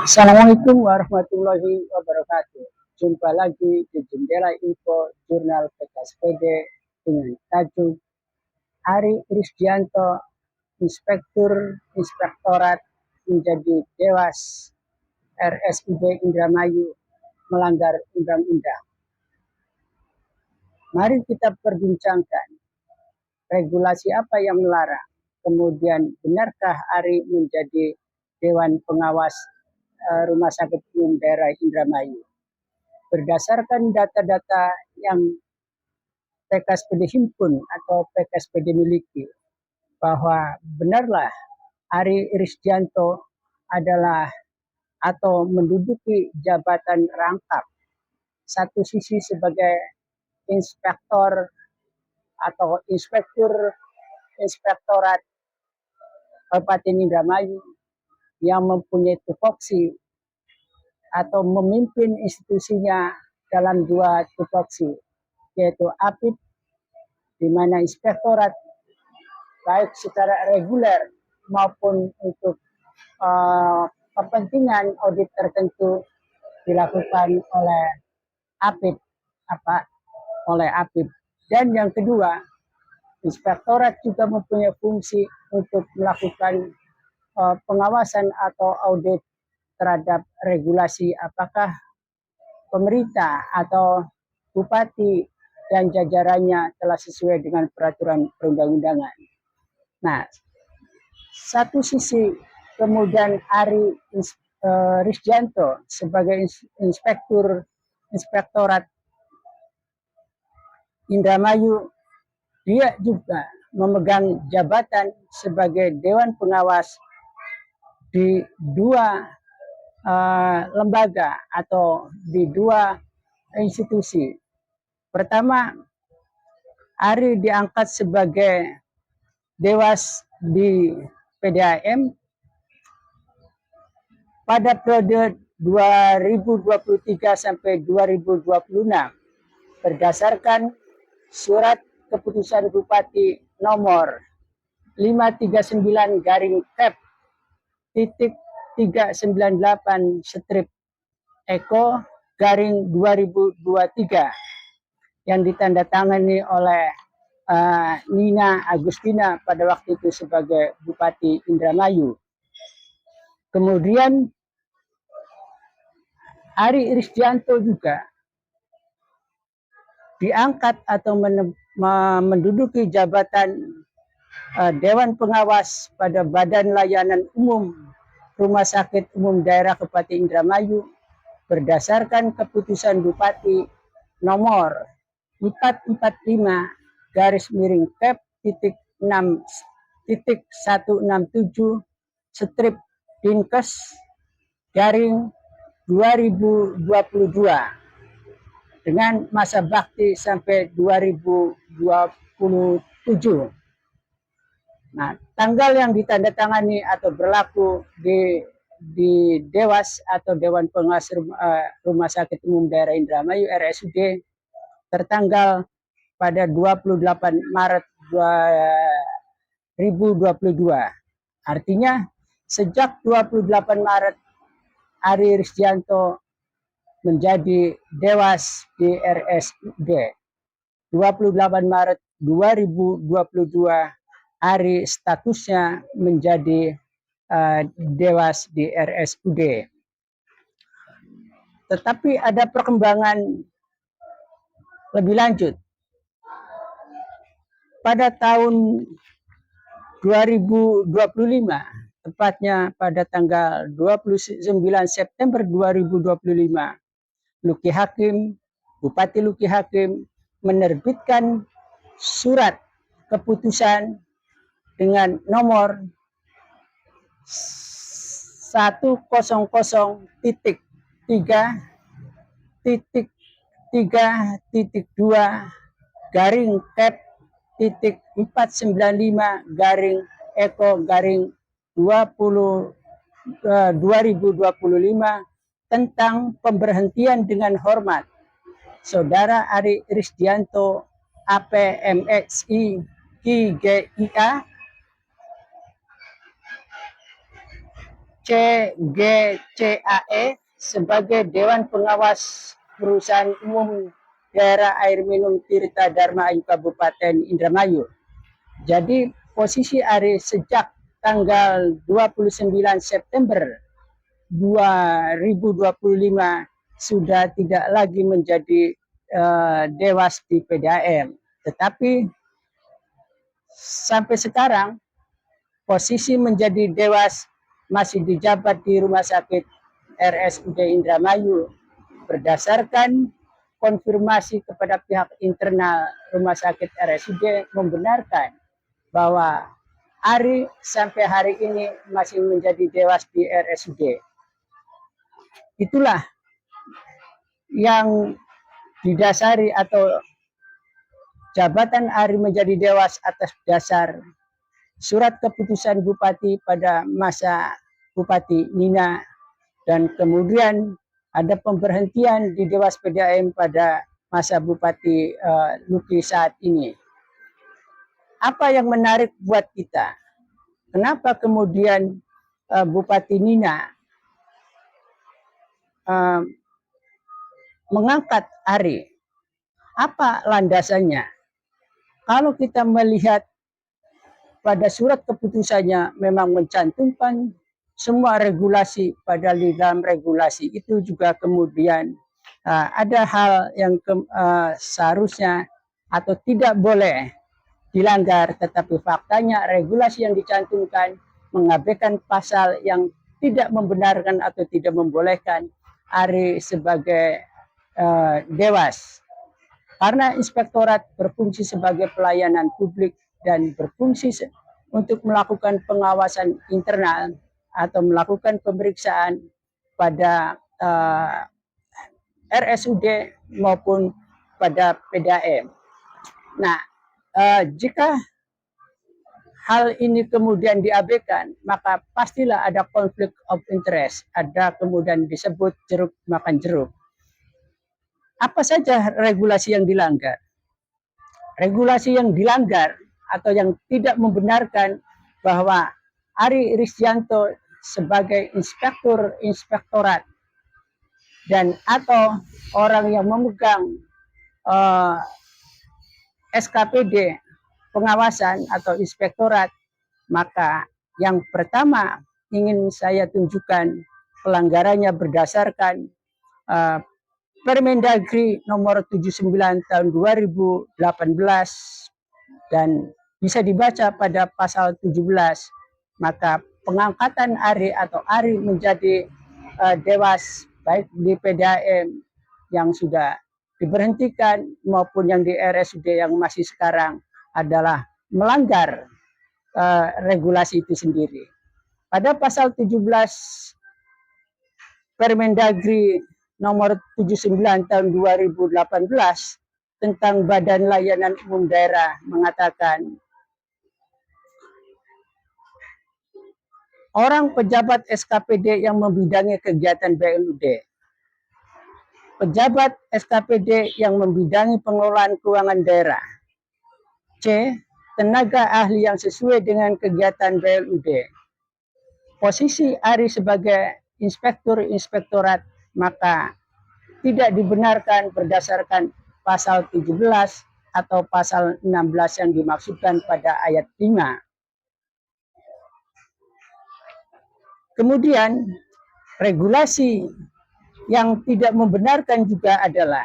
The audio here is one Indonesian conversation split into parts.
Assalamualaikum warahmatullahi wabarakatuh. Jumpa lagi di Jendela Info Jurnal PKSPD dengan tajuk Ari Risdianto, Inspektur Inspektorat menjadi Dewas RSUD Indramayu melanggar undang-undang. Mari kita perbincangkan regulasi apa yang melarang. Kemudian benarkah Ari menjadi Dewan Pengawas Rumah Sakit Umum Daerah Indramayu? Berdasarkan data-data yang PKSPD himpun atau PKSPD miliki, bahwa benarlah Ari Risdianto adalah atau menduduki jabatan rangkap, satu sisi sebagai inspektor atau inspektur inspektorat Kabupaten Indramayu yang mempunyai tupoksi atau memimpin institusinya dalam dua tupoksi, yaitu APID, di mana inspektorat baik secara reguler maupun untuk kepentingan audit tertentu dilakukan oleh APID, oleh APID. Dan yang kedua, inspektorat juga mempunyai fungsi untuk melakukan pengawasan atau audit terhadap regulasi apakah pemerintah atau bupati dan jajarannya telah sesuai dengan peraturan perundang-undangan. Nah, satu sisi kemudian Ari Risdianto sebagai inspektorat Indramayu, dia juga memegang jabatan sebagai Dewan Pengawas di dua lembaga atau di dua institusi. Pertama, Ari diangkat sebagai Dewas di PDAM pada periode 2023 sampai 2026 berdasarkan surat keputusan Bupati nomor 539 garing Kep titik 398 strip Eko garing 2023 yang ditandatangani oleh Nina Agustina pada waktu itu sebagai Bupati Indramayu. Kemudian Ari Risdianto juga diangkat atau menduduki jabatan Dewan Pengawas pada Badan Layanan Umum Rumah Sakit Umum Daerah Kabupaten Indramayu berdasarkan keputusan Bupati nomor 445 garis miring Kep titik 6 titik 167 strip Dinkes garing 2022 dengan masa bakti sampai 2027. Nah, tanggal yang ditandatangani atau berlaku di Dewas atau Dewan Pengawas Rumah Sakit Umum Daerah Indramayu RSUD tertanggal pada 28 Maret 2022. Artinya sejak 28 Maret Ari Risdianto menjadi Dewas di RSUD. 28 Maret 2022 Ari statusnya menjadi Dewas di RSUD. Tetapi ada perkembangan lebih lanjut. Pada tahun 2025, tepatnya pada tanggal 29 September 2025, Luki Hakim, Bupati Luki Hakim menerbitkan surat keputusan dengan nomor 100.3.3.2 garing Kep titik 495 garing Eko garing 2025 tentang pemberhentian dengan hormat Saudara Ari Risdianto APMSI IGIA CGCAE sebagai Dewan Pengawas Perusahaan Umum Daerah Air Minum Tirta Dharma Ayu Kabupaten Indramayu. Jadi posisi Ari sejak tanggal 29 September 2025 sudah tidak lagi menjadi dewas di PDAM, tetapi sampai sekarang posisi menjadi dewas masih dijabat di Rumah Sakit RSUD Indramayu berdasarkan konfirmasi kepada pihak internal Rumah Sakit RSUD membenarkan bahwa Ari sampai hari ini masih menjadi dewas di RSUD. Itulah yang didasari atau jabatan Ari menjadi dewas atas dasar surat keputusan Bupati pada masa Bupati Nina, dan kemudian ada pemberhentian di Dewas PDAM pada masa Bupati Luki saat ini. Apa yang menarik buat kita? Kenapa kemudian Bupati Nina mengangkat Ari? Apa landasannya? Kalau kita melihat pada surat keputusannya memang mencantumkan semua regulasi, pada di dalam regulasi itu juga kemudian ada hal yang seharusnya atau tidak boleh dilanggar, tetapi faktanya regulasi yang dicantumkan mengabaikan pasal yang tidak membenarkan atau tidak membolehkan Ari sebagai dewas. Karena inspektorat berfungsi sebagai pelayanan publik dan berfungsi untuk melakukan pengawasan internal atau melakukan pemeriksaan pada RSUD maupun pada PDAM. Nah, jika hal ini kemudian diabaikan, maka pastilah ada konflik of interest, ada kemudian disebut jeruk makan jeruk. Apa saja regulasi yang dilanggar? Regulasi yang dilanggar atau yang tidak membenarkan bahwa Ari Risdianto sebagai inspektorat dan atau orang yang memegang SKPD pengawasan atau inspektorat, maka yang pertama ingin saya tunjukkan pelanggarannya berdasarkan Permendagri nomor 79 tahun 2018 dan bisa dibaca pada pasal 17, maka pengangkatan Ari atau Ari menjadi dewas baik di PDAM yang sudah diberhentikan maupun yang di RSUD yang masih sekarang adalah melanggar regulasi itu sendiri. Pada pasal 17 Permendagri nomor 79 tahun 2018 tentang Badan Layanan Umum Daerah mengatakan orang pejabat SKPD yang membidangi kegiatan BLUD, pejabat SKPD yang membidangi pengelolaan keuangan daerah, C. Tenaga ahli yang sesuai dengan kegiatan BLUD. Posisi Ari sebagai inspektorat maka tidak dibenarkan berdasarkan pasal 17 atau pasal 16 yang dimaksudkan pada ayat 5. Kemudian regulasi yang tidak membenarkan juga adalah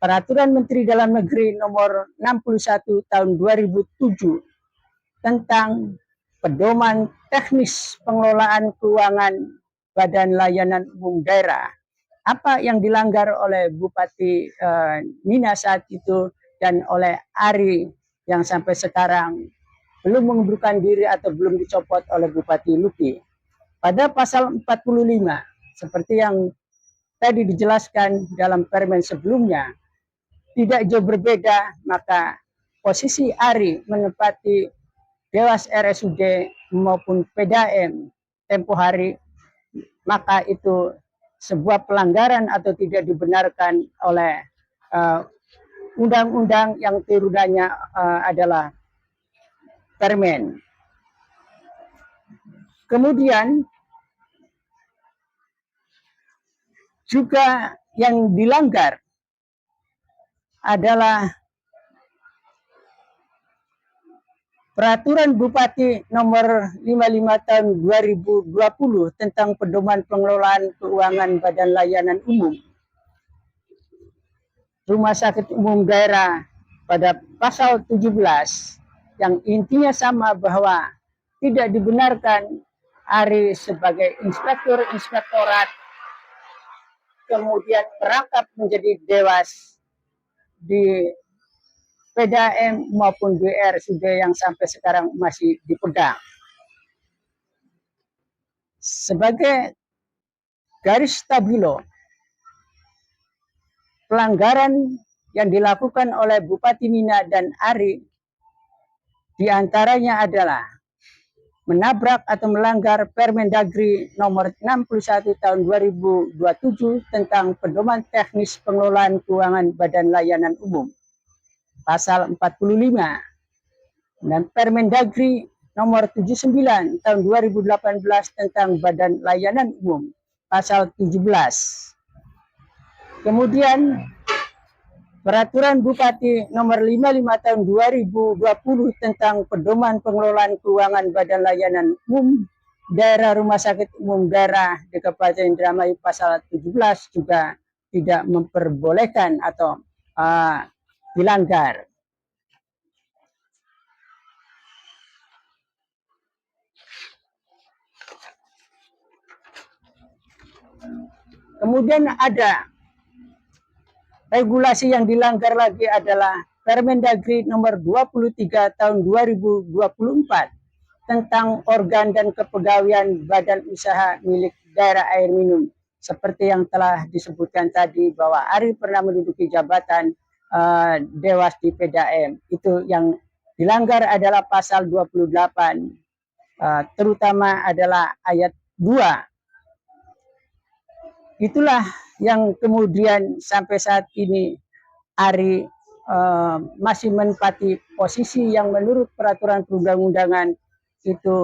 Peraturan Menteri Dalam Negeri nomor 61 tahun 2007 tentang pedoman teknis pengelolaan keuangan Badan Layanan Umum Daerah. Apa yang dilanggar oleh Bupati Nina saat itu dan oleh Ari yang sampai sekarang belum mengundurkan diri atau belum dicopot oleh Bupati Luki. Pada pasal 45, seperti yang tadi dijelaskan dalam permen sebelumnya, tidak jauh berbeda, maka posisi Ari menempati Dewas RSUD maupun PDAM tempo hari, maka itu sebuah pelanggaran atau tidak dibenarkan oleh undang-undang yang turunannya adalah permen. Kemudian Juga yang dilanggar adalah Peraturan Bupati Nomor 55 Tahun 2020 tentang pedoman pengelolaan keuangan Badan Layanan Umum Rumah Sakit Umum Daerah pada pasal 17 yang intinya sama bahwa tidak dibenarkan Ari sebagai inspektorat kemudian merangkap menjadi dewas di PDAM maupun DRSUD yang sampai sekarang masih dipegang. Sebagai garis stabilo, pelanggaran yang dilakukan oleh Bupati Mina dan Ari diantaranya adalah menabrak atau melanggar Permendagri nomor 61 tahun 2027 tentang pedoman teknis pengelolaan keuangan Badan Layanan Umum pasal 45 dan Permendagri nomor 79 tahun 2018 tentang Badan Layanan Umum pasal 17. Kemudian Peraturan Bupati nomor 55 tahun 2020 tentang pedoman pengelolaan keuangan Badan Layanan Umum Daerah Rumah Sakit Umum Daerah di Kabupaten Indramayu pasal 17 juga tidak memperbolehkan atau dilanggar. Kemudian ada regulasi yang dilanggar lagi adalah Permendagri nomor 23 tahun 2024 tentang organ dan kepegawaian badan usaha milik daerah air minum. Seperti yang telah disebutkan tadi bahwa Ari pernah menduduki jabatan dewas di PDAM. Itu yang dilanggar adalah pasal 28, terutama adalah ayat 2. Itulah yang kemudian sampai saat ini Ari masih menempati posisi yang menurut peraturan perundang-undangan itu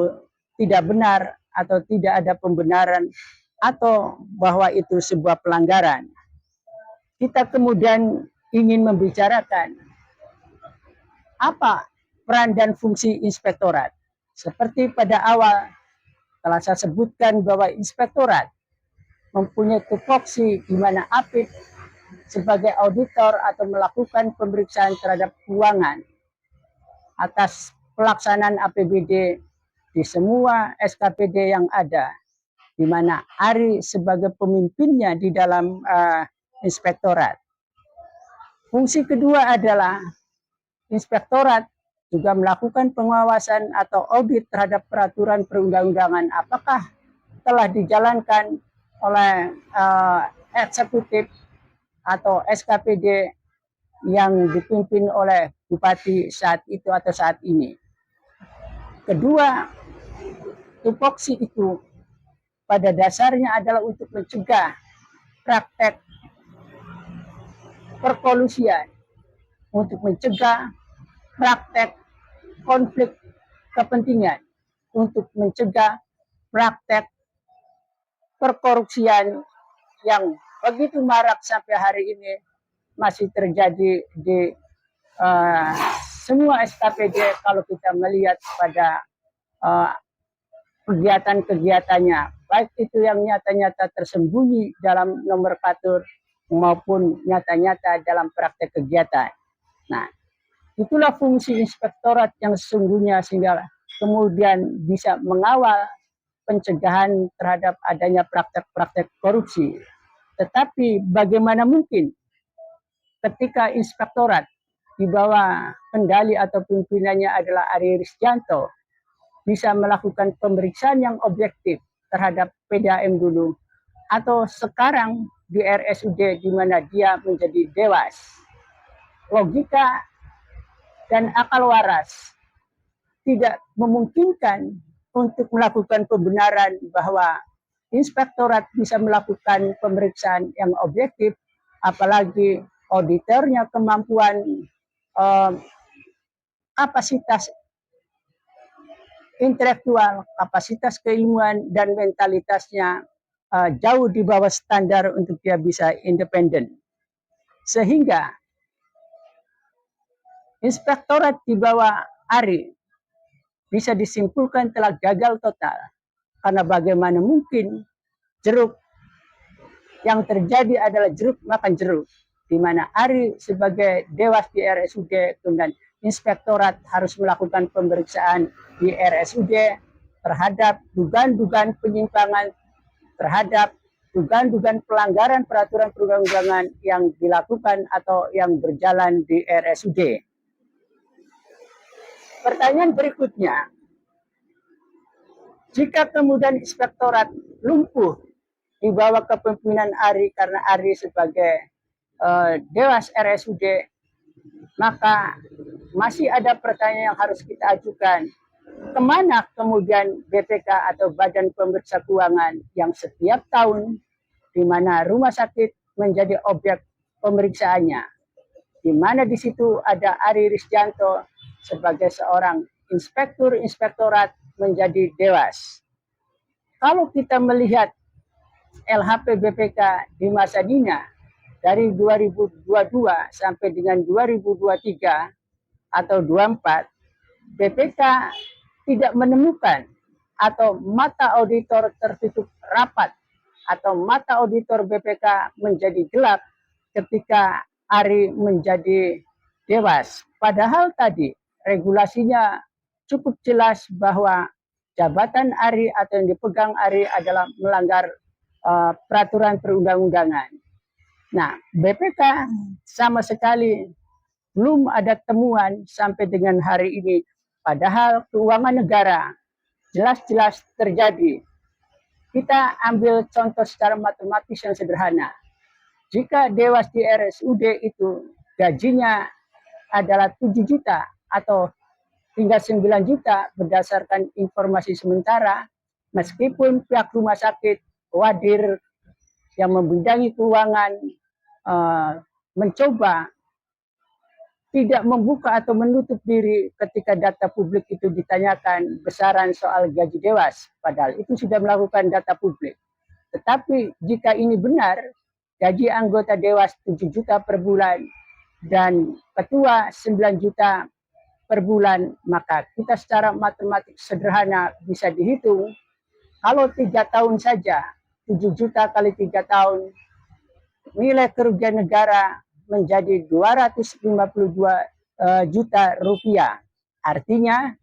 tidak benar atau tidak ada pembenaran atau bahwa itu sebuah pelanggaran. Kita kemudian ingin membicarakan apa peran dan fungsi inspektorat. Seperti pada awal telah saya sebutkan bahwa inspektorat mempunyai tupoksi di mana APID sebagai auditor atau melakukan pemeriksaan terhadap keuangan atas pelaksanaan APBD di semua SKPD yang ada, di mana Ari sebagai pemimpinnya di dalam inspektorat. Fungsi kedua adalah inspektorat juga melakukan pengawasan atau audit terhadap peraturan perundang-undangan apakah telah dijalankan oleh eksekutif atau SKPD yang dipimpin oleh Bupati saat itu atau saat ini. Kedua, tupoksi itu pada dasarnya adalah untuk mencegah praktek perkolusian, untuk mencegah praktek konflik kepentingan, untuk mencegah praktek perkorupsian yang begitu marak sampai hari ini masih terjadi di semua SKPD kalau kita melihat pada kegiatan-kegiatannya, baik itu yang nyata-nyata tersembunyi dalam nomenklatur maupun nyata-nyata dalam praktek kegiatan. Nah, itulah fungsi inspektorat yang sesungguhnya sehingga kemudian bisa mengawal pencegahan terhadap adanya praktek-praktek korupsi. Tetapi bagaimana mungkin ketika inspektorat di bawah kendali atau pimpinannya adalah Ari Risjanto bisa melakukan pemeriksaan yang objektif terhadap PDAM dulu atau sekarang di RSUD di mana dia menjadi dewas. Logika dan akal waras tidak memungkinkan untuk melakukan pembenaran bahwa inspektorat bisa melakukan pemeriksaan yang objektif, apalagi auditornya kemampuan kapasitas intelektual, kapasitas keilmuan dan mentalitasnya jauh di bawah standar untuk dia bisa independen. Sehingga inspektorat di bawah Ari bisa disimpulkan telah gagal total. Karena bagaimana mungkin jeruk yang terjadi adalah jeruk makan jeruk, di mana Ari sebagai dewas di RSUD dan inspektorat harus melakukan pemeriksaan di RSUD terhadap dugaan-dugaan penyimpangan, terhadap dugaan-dugaan pelanggaran peraturan perundang-undangan yang dilakukan atau yang berjalan di RSUD. Pertanyaan berikutnya, jika kemudian inspektorat lumpuh di bawah kepemimpinan Ari karena Ari sebagai dewas RSUD, maka masih ada pertanyaan yang harus kita ajukan. Kemana kemudian BPK atau Badan Pemeriksa Keuangan yang setiap tahun di mana rumah sakit menjadi objek pemeriksaannya, di mana di situ ada Ari Risdianto sebagai seorang inspektur inspektorat menjadi dewas. Kalau kita melihat LHP BPK di masa Dina dari 2022 sampai dengan 2023 atau 24, BPK tidak menemukan atau mata auditor tertutup rapat atau mata auditor BPK menjadi gelap ketika Ari menjadi dewas. Padahal tadi regulasinya cukup jelas bahwa jabatan Ari atau yang dipegang Ari adalah melanggar peraturan perundang-undangan. Nah, BPK sama sekali belum ada temuan sampai dengan hari ini. Padahal keuangan negara jelas-jelas terjadi. Kita ambil contoh secara matematis yang sederhana. Jika dewas di RSUD itu gajinya adalah 7 juta atau hingga 9 juta berdasarkan informasi sementara, meskipun pihak rumah sakit Wadir yang membidangi keuangan mencoba tidak membuka atau menutup diri ketika data publik itu ditanyakan besaran soal gaji dewas, padahal itu sudah melakukan data publik. Tetapi jika ini benar, gaji anggota dewas 7 juta per bulan dan ketua 9 juta per bulan, maka kita secara matematik sederhana bisa dihitung, kalau 3 tahun saja, 7 juta kali 3 tahun, nilai kerugian negara menjadi 252 juta rupiah. Artinya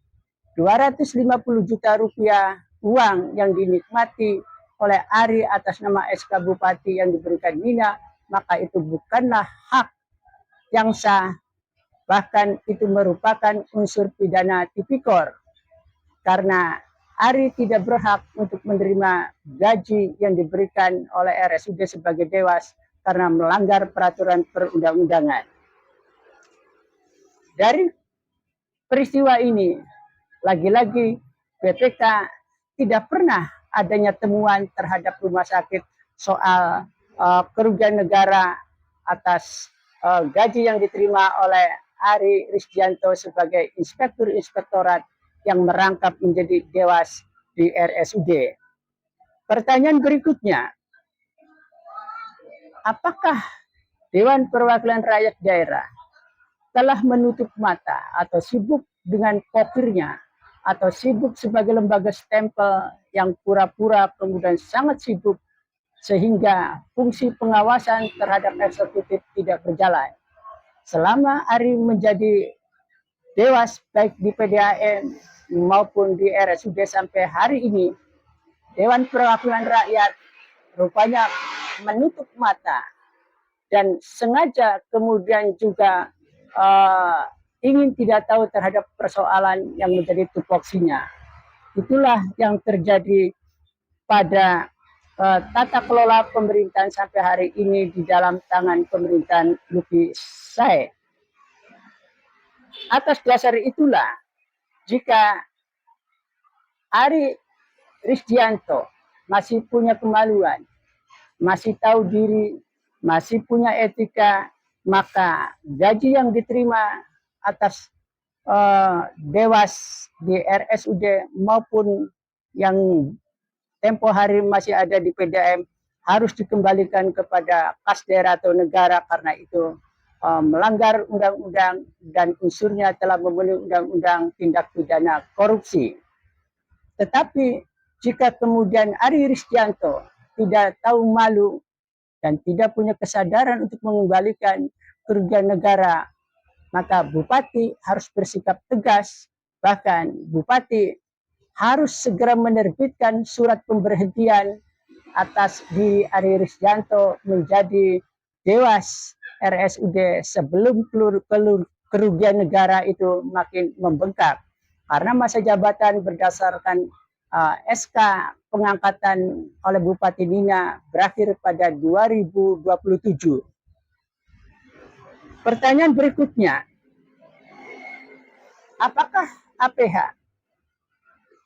250 juta rupiah uang yang dinikmati oleh Ari atas nama SK Bupati yang diberikan Mina, maka itu bukanlah hak yang sah, bahkan itu merupakan unsur pidana tipikor. Karena Ari tidak berhak untuk menerima gaji yang diberikan oleh RSUD sebagai dewas karena melanggar peraturan perundang-undangan. Dari peristiwa ini, lagi-lagi BPK tidak pernah adanya temuan terhadap rumah sakit soal kerugian negara atas gaji yang diterima oleh Ari Risdianto sebagai inspektur inspektorat yang merangkap menjadi dewas di RSUD. Pertanyaan berikutnya, apakah Dewan Perwakilan Rakyat Daerah telah menutup mata atau sibuk dengan pokirnya atau sibuk sebagai lembaga stempel yang pura-pura kemudian sangat sibuk sehingga fungsi pengawasan terhadap eksekutif tidak berjalan. Selama Ari menjadi dewas baik di PDAM maupun di RSUD sampai hari ini, Dewan Perwakilan Rakyat rupanya menutup mata dan sengaja kemudian juga ingin tidak tahu terhadap persoalan yang menjadi tupoksinya. Itulah yang terjadi pada tata kelola pemerintahan sampai hari ini di dalam tangan pemerintahan Luki Sae. Atas dasar itulah, jika Ari Risdianto masih punya kemaluan, masih tahu diri, masih punya etika, maka gaji yang diterima atas dewas di RSUD maupun yang tempo hari masih ada di PDAM harus dikembalikan kepada kas daerah atau negara karena itu melanggar undang-undang dan unsurnya telah memenuhi undang-undang tindak pidana korupsi. Tetapi jika kemudian Ari Risdianto tidak tahu malu dan tidak punya kesadaran untuk mengembalikan kerugian negara, maka Bupati harus bersikap tegas. Bahkan Bupati harus segera menerbitkan surat pemberhentian atas diri Ari Risdianto menjadi Dewas RSUD sebelum kerugian negara itu makin membengkak. Karena masa jabatan berdasarkan SK pengangkatan oleh Bupati Nina berakhir pada 2027. Pertanyaan berikutnya, apakah APH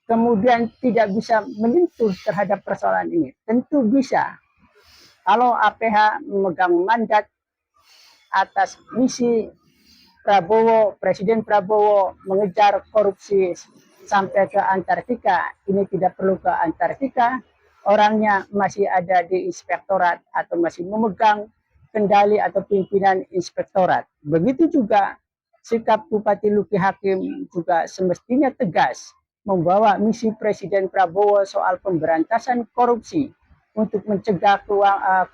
kemudian tidak bisa menyentuh terhadap persoalan ini? Tentu bisa. Kalau APH memegang mandat atas misi Prabowo, Presiden Prabowo mengejar korupsi sampai ke Antartika, ini tidak perlu ke Antartika, orangnya masih ada di inspektorat atau masih memegang kendali atau pimpinan inspektorat. Begitu juga sikap Bupati Luki Hakim juga semestinya tegas membawa misi Presiden Prabowo soal pemberantasan korupsi untuk mencegah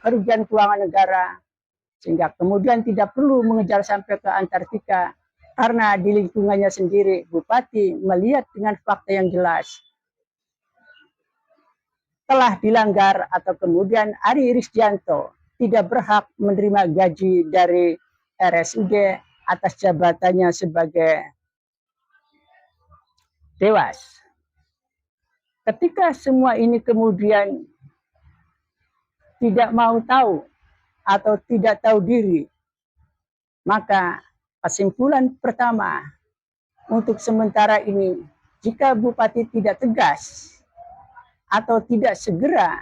kerugian keuangan negara, sehingga kemudian tidak perlu mengejar sampai ke Antartika karena di lingkungannya sendiri Bupati melihat dengan fakta yang jelas telah dilanggar atau kemudian Ari Risdianto tidak berhak menerima gaji dari RSUD atas jabatannya sebagai Dewas. Ketika semua ini kemudian tidak mau tahu atau tidak tahu diri, maka kesimpulan pertama untuk sementara ini, jika Bupati tidak tegas atau tidak segera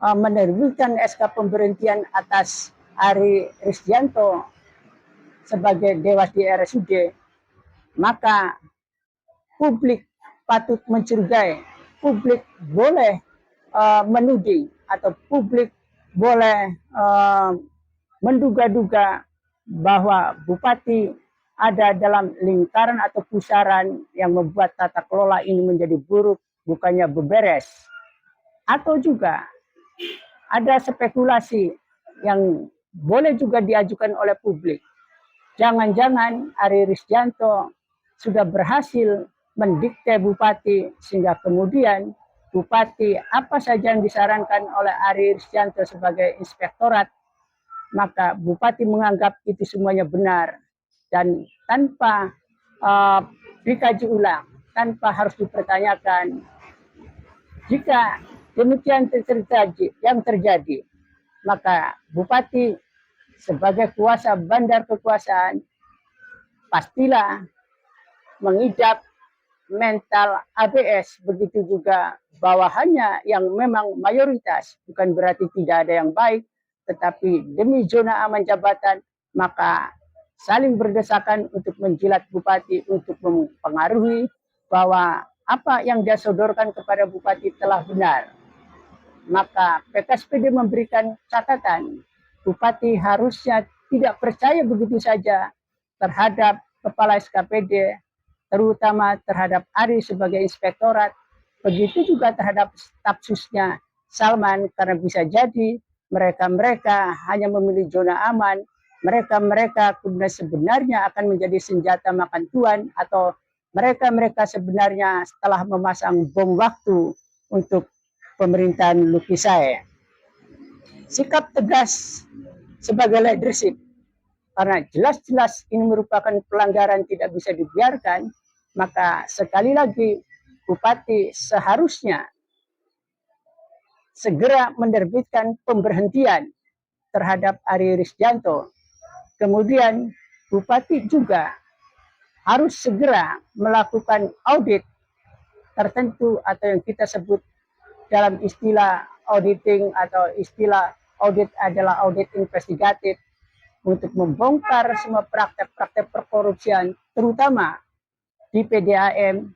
menerbitkan SK pemberhentian atas Ari Risdianto sebagai Dewas di RSUD, maka publik patut mencurigai, publik boleh menuding atau publik boleh menduga-duga bahwa Bupati ada dalam lingkaran atau pusaran yang membuat tata kelola ini menjadi buruk, bukannya beberes. Atau juga ada spekulasi yang boleh juga diajukan oleh publik. Jangan-jangan Ari Risdianto sudah berhasil mendikte Bupati sehingga kemudian Bupati apa saja yang disarankan oleh Ari Risdianto sebagai inspektorat, maka Bupati menganggap itu semuanya benar dan tanpa dikaji ulang, tanpa harus dipertanyakan. Jika demikian terjadi, maka Bupati sebagai kuasa bandar kekuasaan pastilah mengidap mental ABS, begitu juga bawahannya yang memang mayoritas, bukan berarti tidak ada yang baik, tetapi demi zona aman jabatan, maka saling berdesakan untuk menjilat Bupati, untuk mempengaruhi bahwa apa yang dia sodorkan kepada Bupati telah benar. Maka PKSPD memberikan catatan, Bupati harusnya tidak percaya begitu saja terhadap Kepala SKPD, terutama terhadap Ari sebagai inspektorat, begitu juga terhadap staf susnya Salman, karena bisa jadi mereka-mereka hanya memilih zona aman, mereka-mereka kemudian sebenarnya akan menjadi senjata makan tuan, atau mereka-mereka sebenarnya setelah memasang bom waktu untuk pemerintahan Luki Sae. Sikap tegas sebagai leadership, karena jelas-jelas ini merupakan pelanggaran tidak bisa dibiarkan, maka sekali lagi Bupati seharusnya segera menerbitkan pemberhentian terhadap Ari Risdianto. Kemudian Bupati juga harus segera melakukan audit tertentu atau yang kita sebut dalam istilah auditing atau istilah audit adalah audit investigatif, untuk membongkar semua praktek-praktek perkorupsian, terutama di PDAM,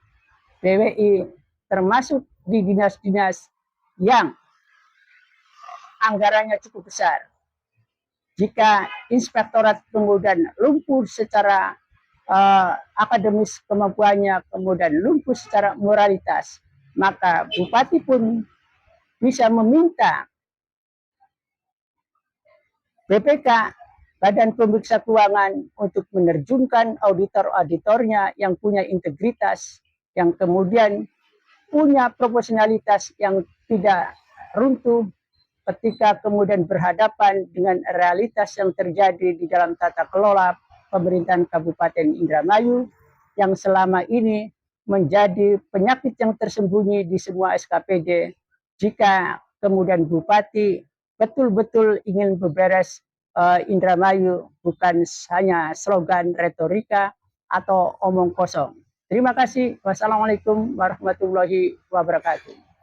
BWI, termasuk di dinas-dinas yang anggarannya cukup besar. Jika Inspektorat kemudian lumpuh secara akademis kemampuannya, kemudian lumpuh secara moralitas, maka bupati pun bisa meminta BPK, Badan Pemeriksa Keuangan, untuk menerjunkan auditor-auditornya yang punya integritas, yang kemudian punya proporsionalitas yang tidak runtuh ketika kemudian berhadapan dengan realitas yang terjadi di dalam tata kelola pemerintahan Kabupaten Indramayu yang selama ini menjadi penyakit yang tersembunyi di semua SKPD. Jika kemudian Bupati betul-betul ingin beberes Indramayu, bukan hanya slogan retorika atau omong kosong. Terima kasih. Wassalamualaikum warahmatullahi wabarakatuh.